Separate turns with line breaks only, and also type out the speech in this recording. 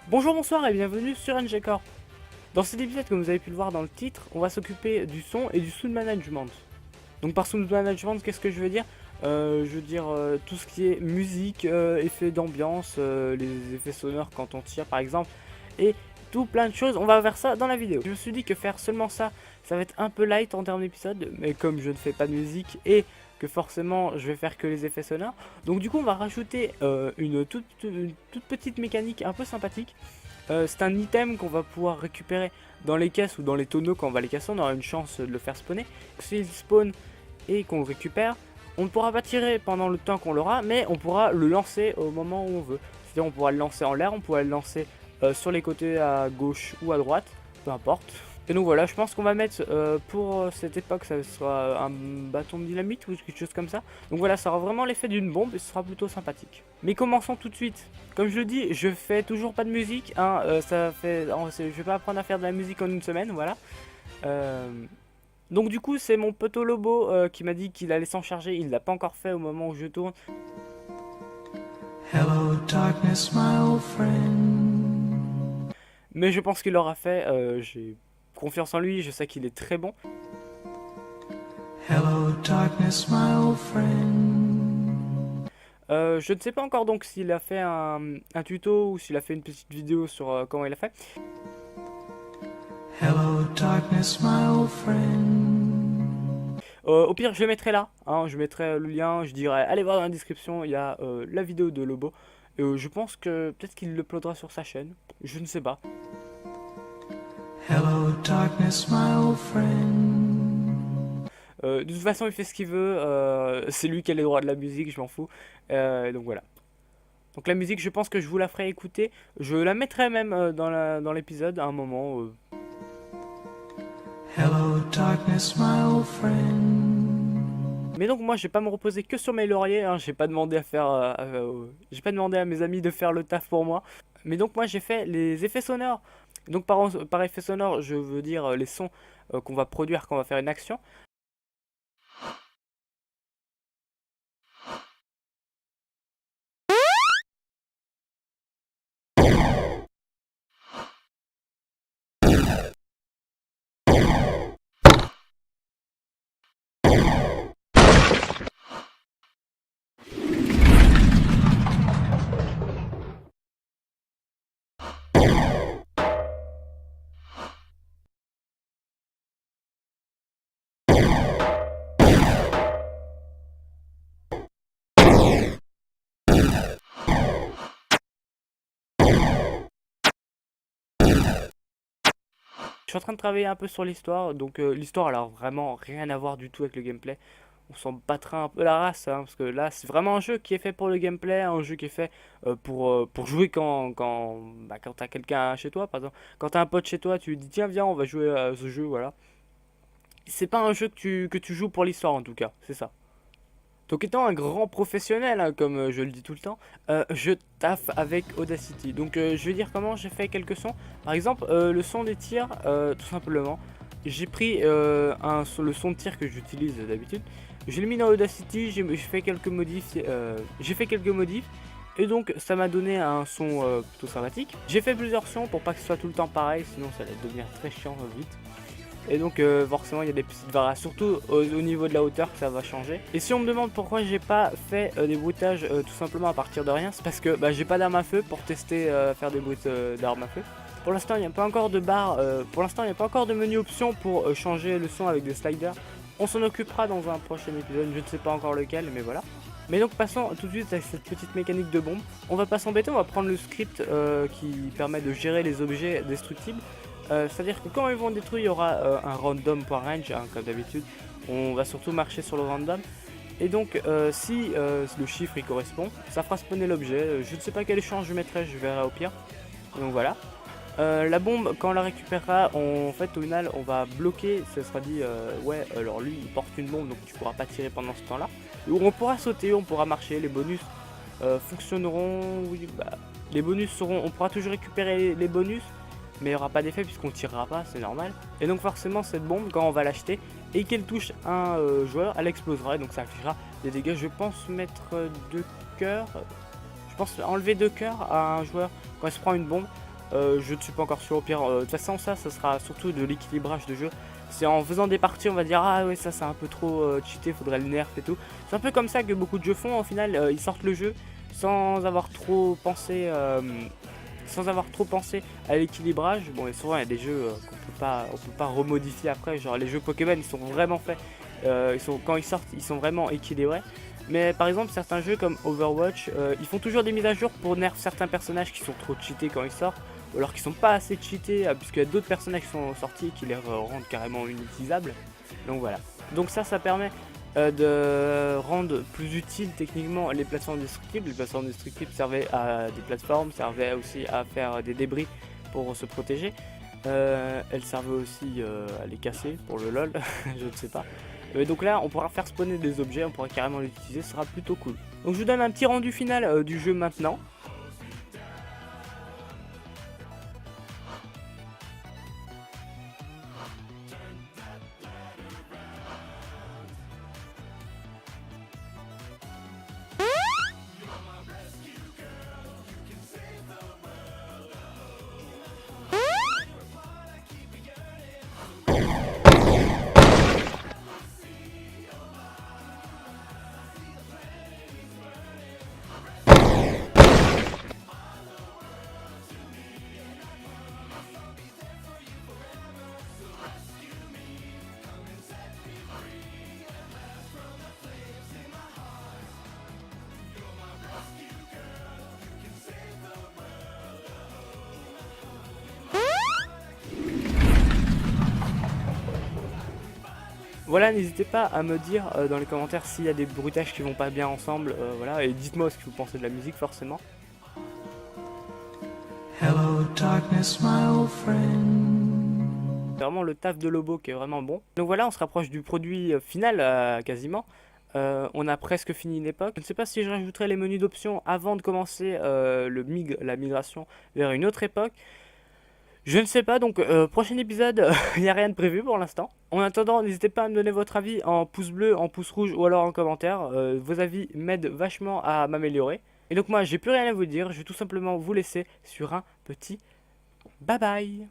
Bonjour, bonsoir et bienvenue sur NGCore. Dans cet épisode, comme vous avez pu le voir dans le titre, on va s'occuper du son et du sound management. Donc par sound management, qu'est-ce que je veux dire Je veux dire tout ce qui est musique, effets d'ambiance, les effets sonores quand on tire par exemple, et tout plein de choses, on va faire ça dans la vidéo. Je me suis dit que faire seulement ça, ça va être un peu light en termes d'épisode, mais comme je ne fais pas de musique et que forcément je vais faire que les effets sonores, donc du coup on va rajouter une toute petite mécanique un peu sympathique. C'est un item qu'on va pouvoir récupérer dans les caisses ou dans les tonneaux quand on va les casser, on aura une chance de le faire spawner. S'il spawn et qu'on le récupère, on ne pourra pas tirer pendant le temps qu'on l'aura, mais on pourra le lancer au moment où on veut. C'est-à-dire on pourra le lancer en l'air, on pourra le lancer sur les côtés à gauche ou à droite, peu importe. Et donc voilà, je pense qu'on va mettre pour cette époque, ça sera un bâton de dynamite ou quelque chose comme ça. Donc voilà, ça aura vraiment l'effet d'une bombe et ce sera plutôt sympathique. Mais commençons tout de suite. Comme je le dis, je fais toujours pas de musique, hein, je vais pas apprendre à faire de la musique en une semaine, voilà. Donc du coup, c'est mon poteau Lobo qui m'a dit qu'il allait s'en charger, il l'a pas encore fait au moment où je tourne.
Hello darkness, my old friend.
Mais je pense qu'il l'aura fait, j'ai confiance en lui, je sais qu'il est très bon.
Hello darkness, my old friend.
Je ne sais pas encore donc s'il a fait un tuto ou s'il a fait une petite vidéo sur comment il a fait.
Hello darkness, my old friend.
Au pire, je le mettrai là, hein, je mettrai le lien, je dirai allez voir dans la description, il y a la vidéo de Lobo. Et je pense que peut-être qu'il le uploadera sur sa chaîne, je ne sais pas.
Hello darkness, my old friend.
De toute façon, il fait ce qu'il veut, c'est lui qui a les droits de la musique, je m'en fous. Donc voilà. Donc la musique, je pense que je vous la ferai écouter. Je la mettrai même dans l'épisode à un moment.
Hello darkness, my old friend.
Mais donc moi, je vais pas me reposer que sur mes lauriers. Hein. J'ai pas demandé à faire, j'ai pas demandé à mes amis de faire le taf pour moi. Mais donc moi, j'ai fait les effets sonores. Donc par effet sonore, je veux dire les sons qu'on va produire quand on va faire une action. Je suis en train de travailler un peu sur l'histoire, donc l'histoire elle a vraiment rien à voir du tout avec le gameplay. On s'en battra un peu la race, hein, parce que là c'est vraiment un jeu qui est fait pour le gameplay, un jeu qui est fait pour jouer quand t'as quelqu'un chez toi, par exemple. Quand t'as un pote chez toi, tu lui dis tiens viens on va jouer à ce jeu, voilà. C'est pas un jeu que tu joues pour l'histoire en tout cas, c'est ça. Donc étant un grand professionnel, hein, comme je le dis tout le temps, je taffe avec Audacity. Donc je vais dire comment j'ai fait quelques sons. Par exemple, le son des tirs, tout simplement. J'ai pris le son de tir que j'utilise d'habitude. Je l'ai mis dans Audacity, j'ai fait quelques modifs. Et donc ça m'a donné un son plutôt sympathique. J'ai fait plusieurs sons pour pas que ce soit tout le temps pareil, sinon ça allait devenir très chiant vite. Et donc forcément il y a des petites variations, surtout au niveau de la hauteur que ça va changer. Et si on me demande pourquoi j'ai pas fait des bruitages tout simplement à partir de rien, c'est parce que j'ai pas d'arme à feu pour tester faire des bruits d'armes à feu. Pour l'instant il n'y a pas encore de barre, pour l'instant il n'y a pas encore de menu option pour changer le son avec des sliders. On s'en occupera dans un prochain épisode, je ne sais pas encore lequel mais voilà. Mais donc passons tout de suite à cette petite mécanique de bombe. On va pas s'embêter, on va prendre le script qui permet de gérer les objets destructibles. C'est-à-dire que quand ils vont détruire, il y aura un random.range, hein, comme d'habitude. On va surtout marcher sur le random. Et donc, si le chiffre il correspond, ça fera spawner l'objet. Je ne sais pas quel échange je mettrai, je verrai au pire. Donc voilà. La bombe, quand on la récupérera, en fait, au final, on va bloquer. Ça sera dit, ouais, alors lui, il porte une bombe, donc tu pourras pas tirer pendant ce temps-là. Ou on pourra sauter, on pourra marcher. Les bonus fonctionneront. Oui, les bonus seront. On pourra toujours récupérer les bonus. Mais il n'y aura pas d'effet puisqu'on tirera pas, c'est normal. Et donc forcément cette bombe, quand on va l'acheter et qu'elle touche un joueur, elle explosera et donc ça affichera des dégâts. Je pense mettre 2 cœurs, je pense enlever 2 cœurs à un joueur quand il se prend une bombe. Je ne suis pas encore sûr. Au pire, de toute façon, ça sera surtout de l'équilibrage de jeu. C'est en faisant des parties, on va dire ah ouais, ça c'est un peu trop cheaté, faudrait le nerf et tout. C'est un peu comme ça que beaucoup de jeux font. Au final, ils sortent le jeu sans avoir trop pensé. À l'équilibrage. Bon, et souvent il y a des jeux on peut pas remodifier après. Genre les jeux Pokémon, ils sont vraiment faits. Quand ils sortent, ils sont vraiment équilibrés. Mais par exemple, certains jeux comme Overwatch, ils font toujours des mises à jour pour nerf certains personnages qui sont trop cheatés quand ils sortent, ou alors qui sont pas assez cheatés, puisqu'il y a d'autres personnages qui sont sortis et qui les rendent carrément inutilisables. Donc voilà. Donc ça permet de rendre plus utile techniquement les plateformes destructibles. Les plateformes destructibles servaient à des plateformes, servaient aussi à faire des débris pour se protéger. Elles servaient aussi à les casser pour le lol, je ne sais pas. Donc là on pourra faire spawner des objets, on pourra carrément l'utiliser, ce sera plutôt cool. Donc je vous donne un petit rendu final du jeu maintenant. Voilà, n'hésitez pas à me dire dans les commentaires s'il y a des bruitages qui vont pas bien ensemble, voilà, et dites-moi ce que vous pensez de la musique forcément.
Hello, darkness, my old friend.
C'est vraiment le taf de Lobo qui est vraiment bon. Donc voilà, on se rapproche du produit final quasiment. On a presque fini l'époque. Je ne sais pas si je rajouterai les menus d'options avant de commencer la migration vers une autre époque. Je ne sais pas, donc prochain épisode, il n'y a rien de prévu pour l'instant. En attendant, n'hésitez pas à me donner votre avis en pouce bleu, en pouce rouge ou alors en commentaire. Vos avis m'aident vachement à m'améliorer. Et donc moi, j'ai plus rien à vous dire, je vais tout simplement vous laisser sur un petit bye bye.